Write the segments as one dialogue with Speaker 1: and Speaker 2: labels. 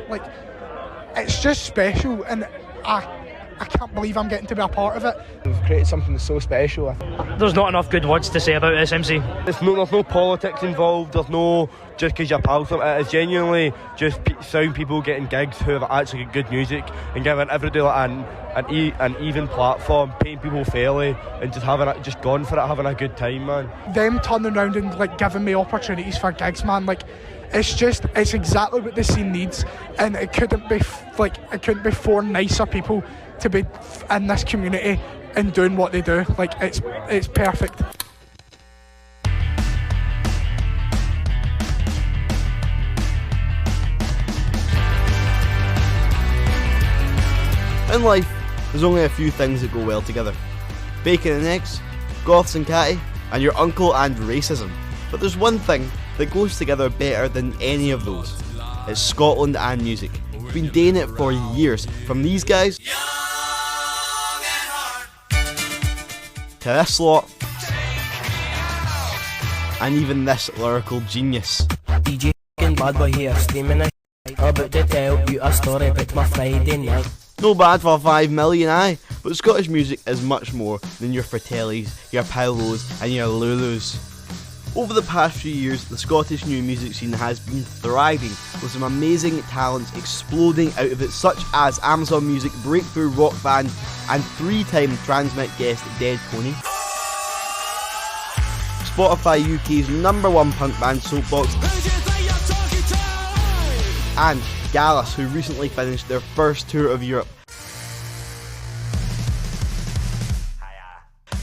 Speaker 1: like, it's just special, and I can't believe I'm getting to be a part of it.
Speaker 2: We've created something so special.
Speaker 3: There's not enough good words to say about SMC.
Speaker 4: There's no politics involved, there's no just because you're pals. It is genuinely just sound people getting gigs who have actually got good music and giving everybody like an even platform, paying people fairly and just going for it, having a good time, man.
Speaker 1: Them turning around and like giving me opportunities for gigs, man, like it's exactly what the scene needs, and it couldn't be four nicer people to be in this community and doing what they do. Like it's perfect.
Speaker 5: In life, there's only a few things that go well together. Bacon and eggs, goths and catty, and your uncle and racism. But there's one thing that goes together better than any of those. It's Scotland and music. We've been doing it for years, from these guys to this lot, and even this lyrical genius.
Speaker 6: DJ bad boy here streaming it. About to tell you a story about my Friday night.
Speaker 5: No bad for 5 million, aye, but Scottish music is much more than your Fratellis, your Paolos and your Lulus. Over the past few years, the Scottish new music scene has been thriving, with some amazing talents exploding out of it, such as Amazon Music breakthrough rock band and 3-time Transmit guest Dead Pony, Spotify UK's #1 punk band Soapbox, and Gallus, who recently finished their first tour of Europe.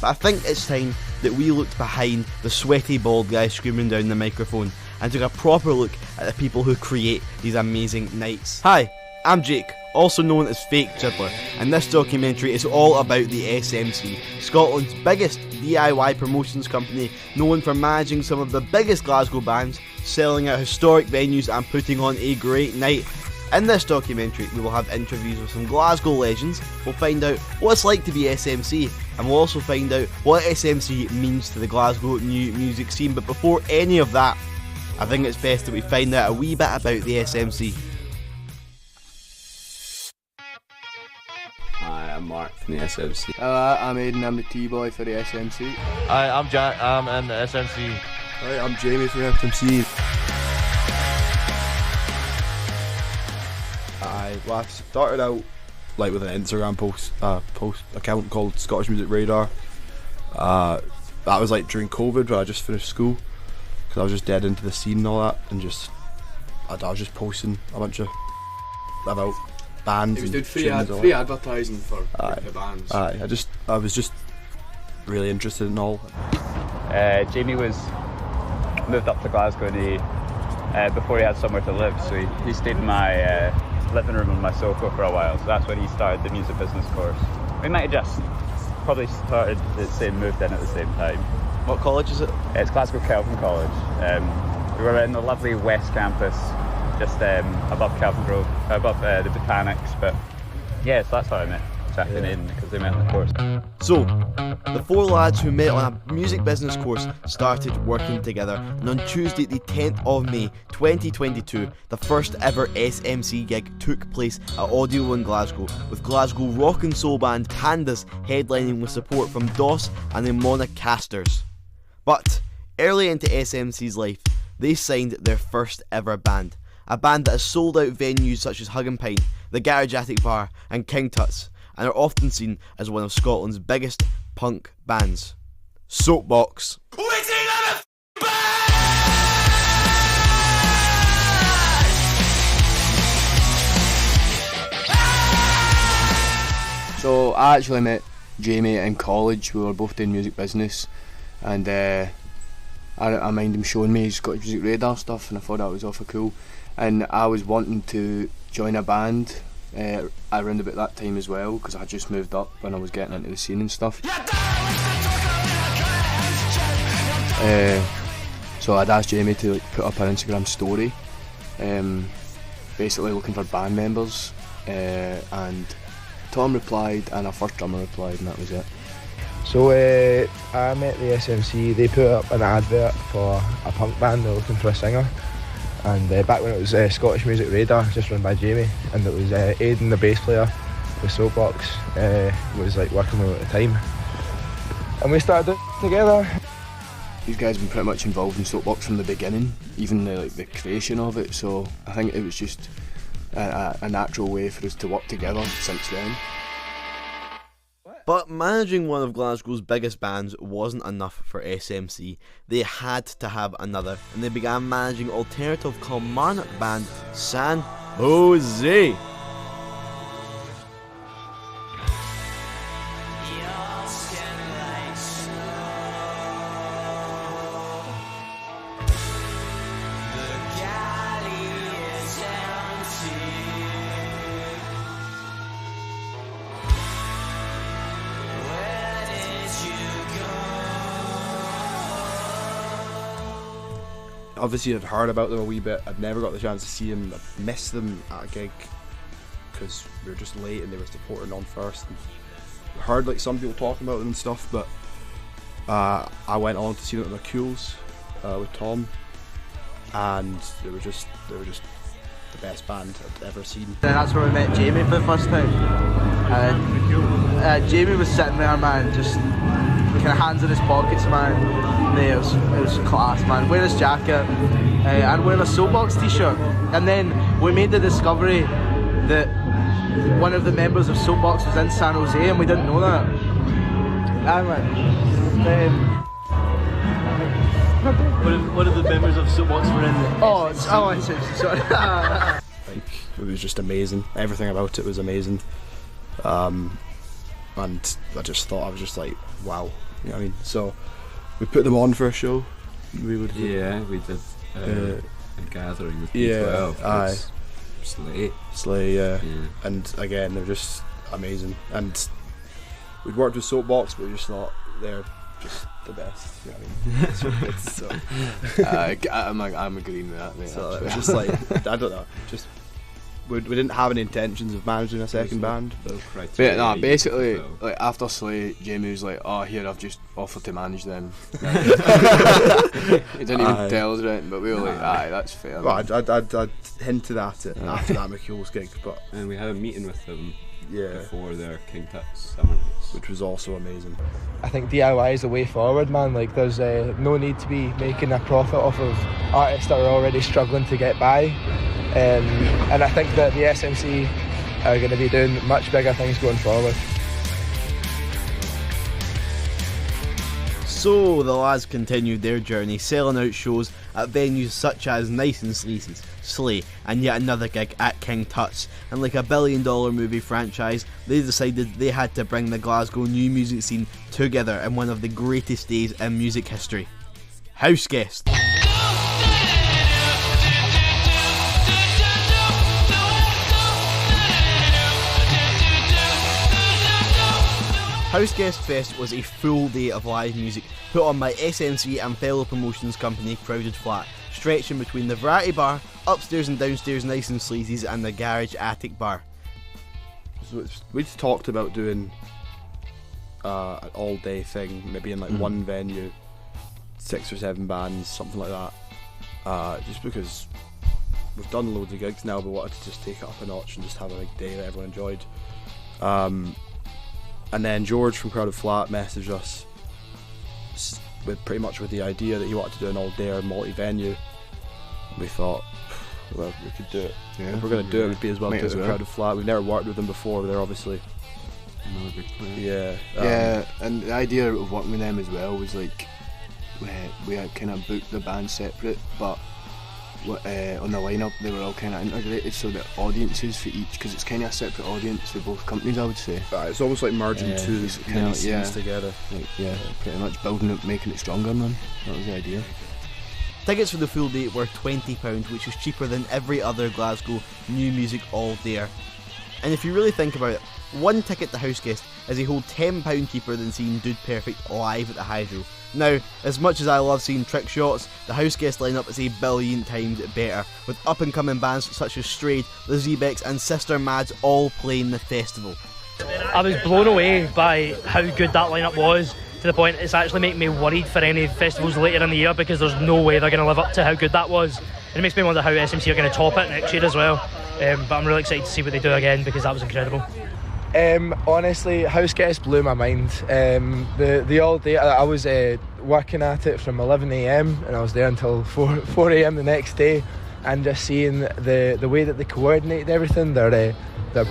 Speaker 5: But I think it's time that we looked behind the sweaty bald guy screaming down the microphone and took a proper look at the people who create these amazing nights. Hi, I'm Jake, also known as Fake Jiddler, and this documentary is all about the SMC, Scotland's biggest DIY promotions company, known for managing some of the biggest Glasgow bands, selling out historic venues and putting on a great night. In this documentary, we will have interviews with some Glasgow legends, we'll find out what it's like to be SMC, and we'll also find out what SMC means to the Glasgow new music scene. But before any of that, I think it's best that we find out a wee bit about the SMC.
Speaker 7: Hi, I'm Mark from the SMC.
Speaker 8: I'm Aidan, I'm the T-boy for the SMC.
Speaker 9: Hi, I'm Jack, I'm in the SMC.
Speaker 8: Hi, I'm Jamie from the SMC.
Speaker 7: Well, I started out like with an Instagram post account called Scottish Music Radar. That was like during COVID, when I just finished school, because I was just dead into the scene and all that, and I was just posting a bunch of about bands.
Speaker 8: He was doing free advertising for the bands.
Speaker 7: I was just really interested in all.
Speaker 10: Jamie was moved up to Glasgow and before he had somewhere to live, so he stayed in my living room on my sofa for a while, so that's when he started the music business course. We might have just probably started the same, moved in at the same time.
Speaker 5: What college is it?
Speaker 10: It's Glasgow Kelvin College. We were in the lovely West Campus, just above Kelvin Grove, above the Botanics, but yeah, so that's how I met Jack and Aidan, because they met on the course.
Speaker 5: So, the four lads who met on a music business course started working together, and on Tuesday the 10th of May 2022, the first ever SMC gig took place at Audio in Glasgow, with Glasgow rock and soul band Pandas headlining with support from DOS and the Monocasters. But, early into SMC's life, they signed their first ever band, a band that has sold out venues such as Hug and Pint, the Garage Attic Bar and King Tut's, and are often seen as one of Scotland's biggest punk bands. Soapbox.
Speaker 8: So I actually met Jamie in college. We were both doing music business, and I mind him showing me his Scottish Music Radar stuff, and I thought that was awful cool. And I was wanting to join a band around about that time as well, because I had just moved up when I was getting into the scene and stuff. So I'd asked Jamie to put up an Instagram story, basically looking for band members, and Tom replied and our first drummer replied, and that was it.
Speaker 2: So I met the SMC, they put up an advert for a punk band, they're looking for a singer, and back when it was Scottish Music Radar, just run by Jamie, and it was Aidan, the bass player, the Soapbox, was like working with him at the time, and we started it together.
Speaker 8: These guys have been pretty much involved in Soapbox from the beginning, even the creation of it, so I think it was just a natural way for us to work together since then.
Speaker 5: But managing one of Glasgow's biggest bands wasn't enough for SMC. They had to have another, and they began managing alternative Kilmarnock band San Jose.
Speaker 7: Obviously I'd heard about them a wee bit. I'd never got the chance to see them. I missed them at a gig because we were just late and they were supporting on first. And I heard like some people talking about them and stuff, but I went on to see them at the Cools with Tom, and they were just the best band I'd ever seen.
Speaker 11: And that's where we met Jamie for the first time. Jamie was sitting there, man, just kind of hands in his pockets, man. It was class, man. Wearing his jacket and wearing a Soapbox t-shirt. And then we made the discovery that one of the members of Soapbox was in San Jose, and we didn't know that.
Speaker 12: One of the members of Soapbox were in the
Speaker 11: sorry.
Speaker 7: Like, it was just amazing. Everything about it was amazing. And I just thought, I was just like, wow. You know what I mean? So we put them on for a show. We did a gathering with B12.
Speaker 13: Aye.
Speaker 7: Slay, yeah. And again, they're just amazing. And we'd worked with Soapbox, but we just thought they're just the best. You know what I mean?
Speaker 8: I'm agreeing with that, mate.
Speaker 7: So it was just like, I don't know, just we didn't have any intentions of managing a second band.
Speaker 8: But no, basically, like after Slay, Jamie was like, "Oh, here, I've just offered to manage them." He didn't even tell us right, but we were like, "Aye, that's fair."
Speaker 7: Well, I'd hinted at it after that McCool's gig, but
Speaker 13: and we had a meeting with them before their King Tut's summer release,
Speaker 7: which was also amazing.
Speaker 2: I think DIY is the way forward, man. Like, there's no need to be making a profit off of artists that are already struggling to get by. And I think that the SMC are going to be doing much bigger things going forward.
Speaker 5: So the lads continued their journey, selling out shows at venues such as Nice and Sleazy's, Slay, and yet another gig at King Tut's. And like $1 billion movie franchise, they decided they had to bring the Glasgow new music scene together in one of the greatest days in music history. House Guest. House Guest Fest was a full day of live music put on by SMC and fellow promotions company Crowded Flat, stretching between the Variety Bar, upstairs and downstairs Nice and Sleazy's, and the Garage Attic Bar.
Speaker 7: So we'd talked about doing an all-day thing, maybe in like one venue, 6 or 7 bands, something like that. Just because we've done loads of gigs now, but wanted to just take it up a notch and just have a big day that everyone enjoyed. And then George from Crowded Flat messaged us with the idea that he wanted to do an all-day multi-venue. We thought, well, we could do it. Yeah, if we're going to do it, we'd be as well do it with Crowded Flat. We've never worked with them before, but they're obviously
Speaker 13: another big player.
Speaker 7: Yeah.
Speaker 8: Yeah, and the idea of working with them as well was like we had kind of booked the band separate, but on the lineup they were all kind of integrated, so the audiences for each, because it's kind of a separate audience for both companies, I would say.
Speaker 7: It's almost like merging two kind of scenes together.
Speaker 8: Like, pretty much building it, making it stronger, man. That was the idea.
Speaker 5: Tickets for the full day were £20, which is cheaper than every other Glasgow new music all-dayer. And if you really think about it, one ticket to House Guest is a whole £10 cheaper than seeing Dude Perfect live at the Hydro. Now, as much as I love seeing trick shots, the House Guest lineup is a billion times better, with up-and-coming bands such as Strayed, the Z-Bex and Sister Mads all playing the festival.
Speaker 3: I was blown away by how good that lineup was, to the point it's actually making me worried for any festivals later in the year, because there's no way they're going to live up to how good that was. and it makes me wonder how SMC are going to top it next year as well. But I'm really excited to see what they do again, because that was incredible.
Speaker 2: Honestly, house guest blew my mind. The all day I was working at it from 11 a.m. and I was there until 4 a.m. the next day, and just seeing the way that they coordinated everything, their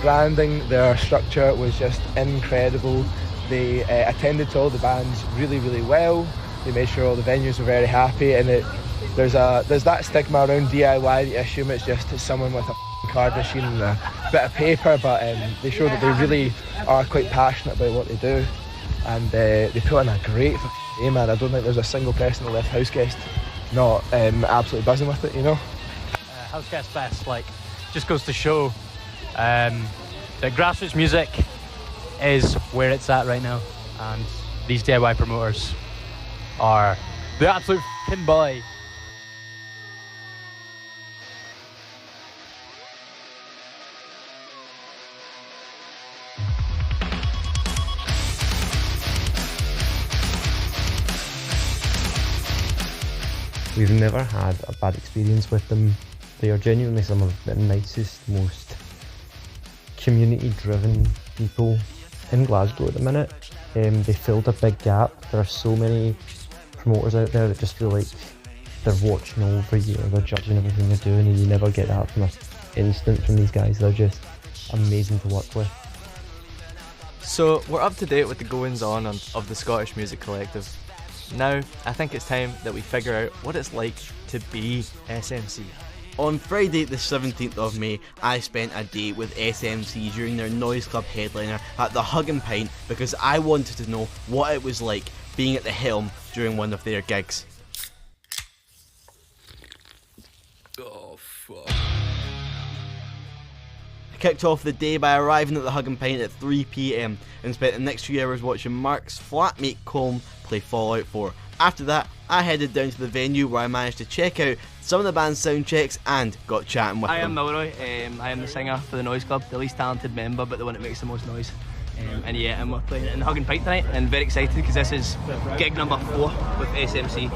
Speaker 2: branding, their structure was just incredible. They attended to all the bands really, really well. They made sure all the venues were very happy, and there's that stigma around DIY that you assume it's just someone with a card machine and a bit of paper, but they show that they really are quite passionate about what they do, and they put in a great day, man. I don't think there's a single person that left house guest not absolutely buzzing with it, you know.
Speaker 14: House guest fest, like, just goes to show that grassroots music is where it's at right now, and these DIY promoters are the absolute f***ing boy.
Speaker 15: We've never had a bad experience with them. They are genuinely some of the nicest, most community-driven people in Glasgow at the minute. They filled a big gap. There are so many promoters out there that just feel like they're watching over you, or they're judging everything you're doing, and you never get that from an instant from these guys. They're just amazing to work with.
Speaker 16: So we're up to date with the goings on of the Scottish Music Collective. Now, I think it's time that we figure out what it's like to be SMC.
Speaker 5: On Friday the 17th of May, I spent a day with SMC during their Noise Club headliner at the Hug and Pint, because I wanted to know what it was like being at the helm during one of their gigs.
Speaker 13: Oh, fuck.
Speaker 5: I kicked off the day by arriving at the Hug and Pint at 3 p.m. and spent the next few hours watching Mark's flatmate Colm play Fallout 4. After that, I headed down to the venue where I managed to check out some of the band's sound checks and got chatting with them.
Speaker 17: I am Milroy. I am the singer for the Noise Club, the least talented member, but the one that makes the most noise. And yeah, and we're playing it in Hug and Pint tonight, and very excited because this is gig number 4 with SMC,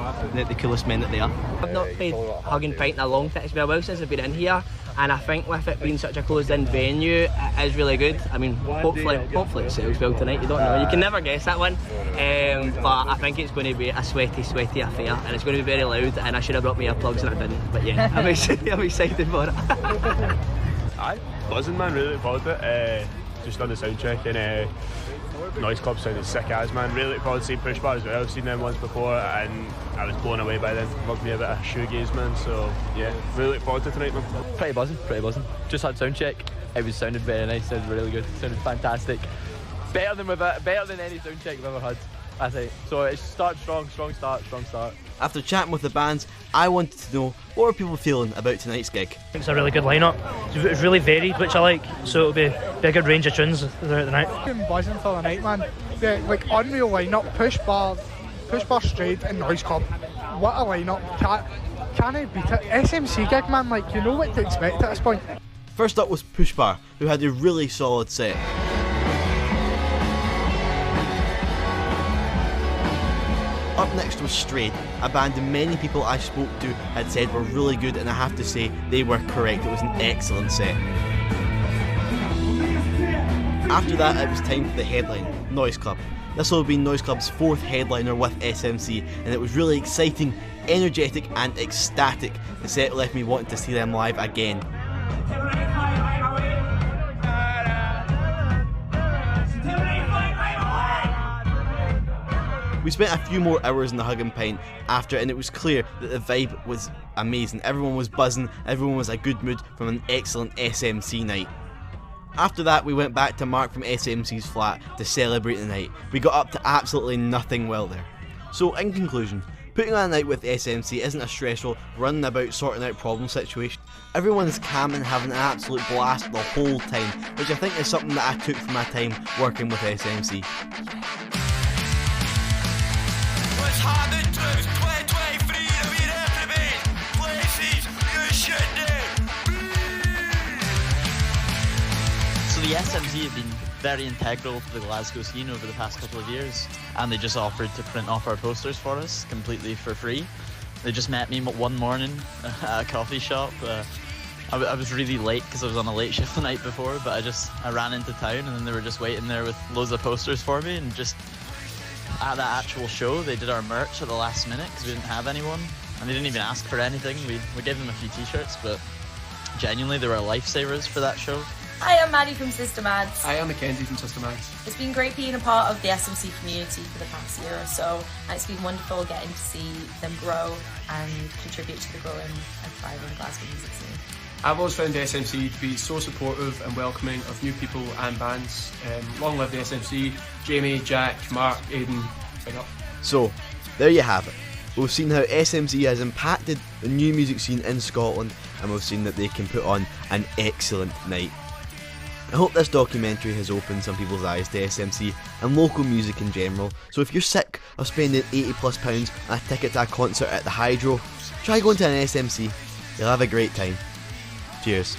Speaker 17: the coolest men that they are.
Speaker 18: I've not played Hug and Pint in a long time. It's been a while since I've been in here, and I think with it being such a closed-in venue, it is really good. I mean, hopefully it sells well tonight. You don't know. You can never guess that one. But I think it's going to be a sweaty affair, and it's going to be very loud. And I should have brought my earplugs and I didn't. But yeah, I'm excited for it.
Speaker 19: Aye, buzzing, man. Really look forward to it. Just done the sound check, and Noise Club sounded sick as, man. Really look forward to seeing Push Bar as well. I've seen them once before and I was blown away by them. Loved me a bit of shoegaze, man. So yeah, really look forward to tonight, man.
Speaker 14: Pretty buzzing. Just had sound check. It sounded very nice. Sounded really good. Sounded fantastic. Better than any sound check I've ever had, I think. So it's strong start.
Speaker 5: After chatting with the bands, I wanted to know what were people feeling about tonight's gig.
Speaker 3: I think it's a really good lineup. It's really varied, which I like. So it'll be a good range of tunes throughout the night.
Speaker 1: I'm buzzing for the night, man. The unreal lineup: Push Bar, Strayed, and Noise Club. What a lineup! Can I beat it? SMC gig, man. You know what to expect at this point.
Speaker 5: First up was Push Bar, who had a really solid set. Up next was Strayed, a band that many people I spoke to had said were really good, and I have to say they were correct. It was an excellent set. After that, it was time for the headline, Noise Club. This will be Noise Club's 4th headliner with SMC, and it was really exciting, energetic and ecstatic. The set left me wanting to see them live again. We spent a few more hours in the Hug and Pint after, and it was clear that the vibe was amazing. Everyone was buzzing, everyone was in a good mood from an excellent SMC night. After that, we went back to Mark from SMC's flat to celebrate the night. We got up to absolutely nothing well there. So in conclusion, putting on a night with SMC isn't a stressful, running about sorting out problem situation. Everyone is calm and having an absolute blast the whole time, which I think is something that I took from my time working with SMC.
Speaker 20: So the SMC have been very integral to the Glasgow scene over the past couple of years, and they just offered to print off our posters for us completely for free, They just met me one morning at a coffee shop. I was really late because I was on a late shift the night before, but I ran into town and then they were just waiting there with loads of posters for me, and just at that actual show they did our merch at the last minute because we didn't have anyone, and they didn't even ask for anything. We gave them a few t-shirts, but genuinely they were lifesavers for that show.
Speaker 21: Hi, I'm Maddie from Sister Mads.
Speaker 22: Hi, I'm Mackenzie from Sister Mads.
Speaker 21: It's been great being a part of the SMC community for the past year or so, and it's been wonderful getting to see them grow and contribute to the growing and thriving Glasgow music scene.
Speaker 22: I've always found the SMC to be so supportive and welcoming of new people and bands. Long live the SMC, Jamie, Jack, Mark, Aidan, big up.
Speaker 5: So, there you have it. We've seen how SMC has impacted the new music scene in Scotland, and we've seen that they can put on an excellent night. I hope this documentary has opened some people's eyes to SMC and local music in general, so if you're sick of spending £80+ on a ticket to a concert at the Hydro, try going to an SMC. You'll have a great time. Cheers.